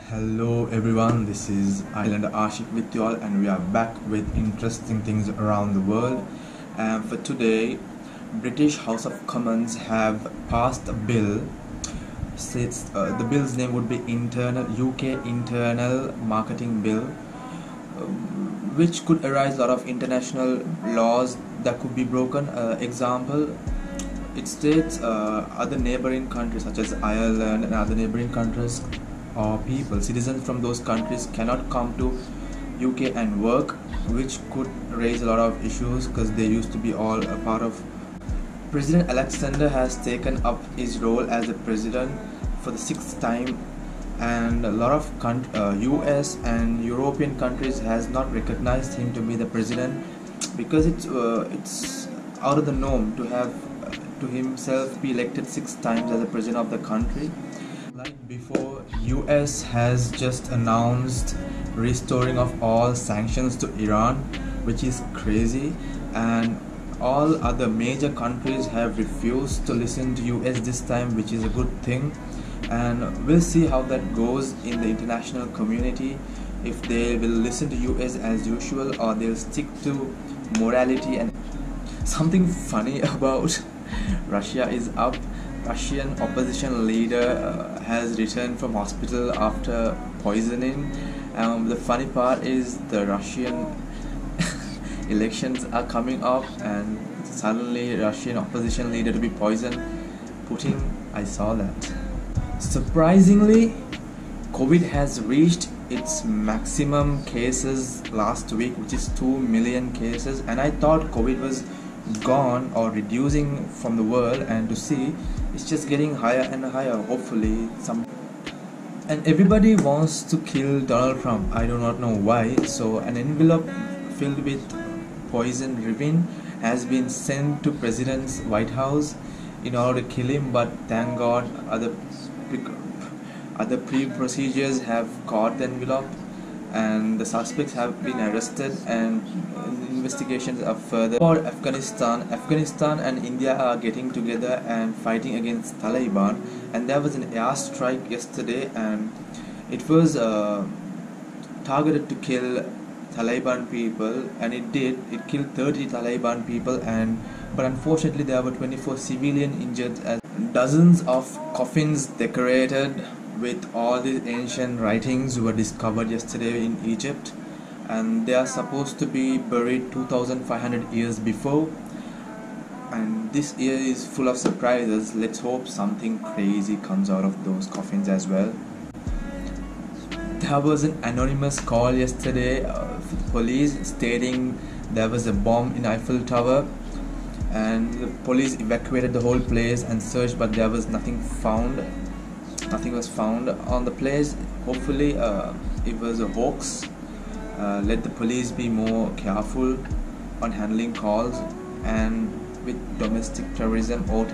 Hello everyone, this is Islander Ashik with you all, and we are back with interesting things around the world. And for today, British House of Commons have passed a bill. The bill's name would be UK Internal Marketing Bill, which could arise a lot of international laws that could be broken. Example, it states other neighboring countries such as Ireland and other neighboring countries or people, citizens from those countries cannot come to UK and work, which could raise a lot of issues because they used to be all a part of. President Alexander has taken up his role as the president for the sixth time, and a lot of US and European countries has not recognized him to be the president because it's out of the norm to have to himself be elected six times as the president of the country. Like before, US has just announced restoring of all sanctions to Iran, which is crazy, and all other major countries have refused to listen to US this time, which is a good thing. And we'll see how that goes in the international community, if they will listen to US as usual or they'll stick to morality. And something funny about Russia is up. Russian opposition leader has returned from hospital after poisoning. The funny part is the Russian elections are coming up, and suddenly Russian opposition leader to be poisoned. Putin, I saw that. Surprisingly, COVID has reached its maximum cases last week, which is 2 million cases, and I thought COVID was gone or reducing from the world, and to see it's just getting higher and higher. Hopefully and everybody wants to kill Donald Trump. I do not know why. So an envelope filled with poison ribbon has been sent to President's White House in order to kill him, but thank God other pre-procedures have caught the envelope and the suspects have been arrested, and investigations are further. For Afghanistan and India are getting together and fighting against Taliban, and there was an airstrike yesterday, and it was targeted to kill Taliban people, and it killed 30 Taliban people, but unfortunately there were 24 civilian injured, as dozens of coffins decorated with all these ancient writings were discovered yesterday in Egypt, and they are supposed to be buried 2500 years before, and this year is full of surprises. Let's hope something crazy comes out of those coffins as well. There was an anonymous call yesterday for the police stating there was a bomb in Eiffel Tower, and the police evacuated the whole place and searched, but there was nothing was found on the place. Hopefully it was a hoax. Let the police be more careful on handling calls and with domestic terrorism. Or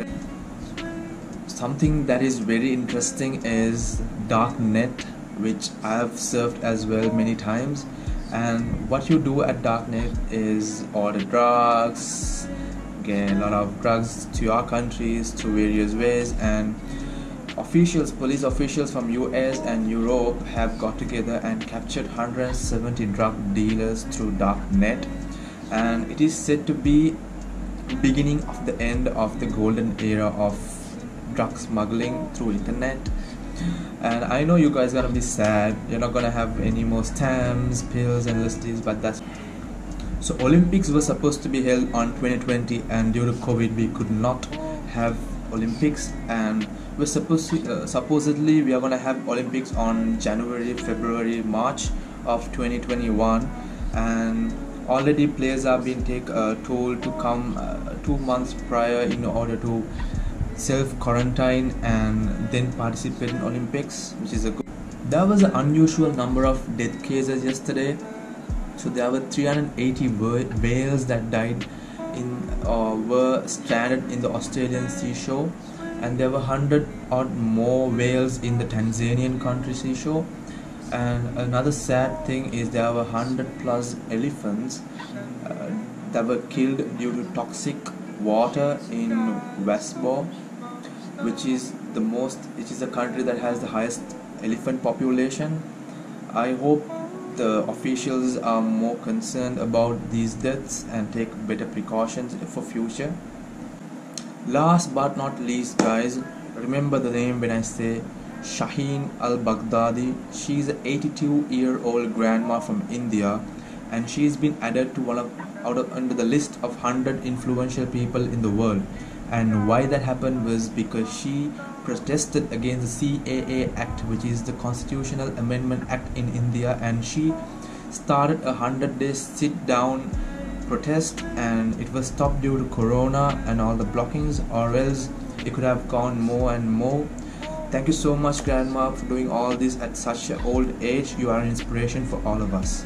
something that is very interesting is Darknet, which I have surfed as well many times, and what you do at Darknet is order drugs, get a lot of drugs to your countries through various ways, and police officials from US and Europe have got together and captured 170 drug dealers through Darknet, and it is said to be beginning of the end of the golden era of drug smuggling through internet. And I know you guys are gonna be sad, you're not gonna have any more stamps, pills and LSDs, but that's so. Olympics were supposed to be held on 2020, and due to COVID we could not have Olympics, and we're supposedly we are gonna have Olympics on January, February, March of 2021, and already players are being told to come 2 months prior in order to self-quarantine and then participate in Olympics, which is a good. There was an unusual number of death cases yesterday. So there were 380 whales that died were stranded in the Australian seashore, and there were 100 odd more whales in the Tanzanian country seashore. And another sad thing is there were 100 plus elephants that were killed due to toxic water in Westboro, which is the country that has the highest elephant population. I hope the officials are more concerned about these deaths and take better precautions for future. Last but not least, guys, remember the name when I say Shaheen al-Baghdadi. She's an 82-year-old grandma from India, and she's been added to under the list of 100 influential people in the world. And why that happened was because she protested against the CAA Act, which is the Constitutional Amendment Act in India, and she started a 100-day sit-down protest, and it was stopped due to corona and all the blockings, or else it could have gone more and more. Thank you so much, grandma, for doing all this at such an old age. You are an inspiration for all of us.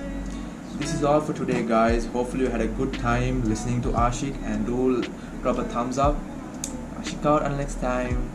This is all for today, guys. Hopefully you had a good time listening to Ashik, and do drop a thumbs up. Ashik out, until next time.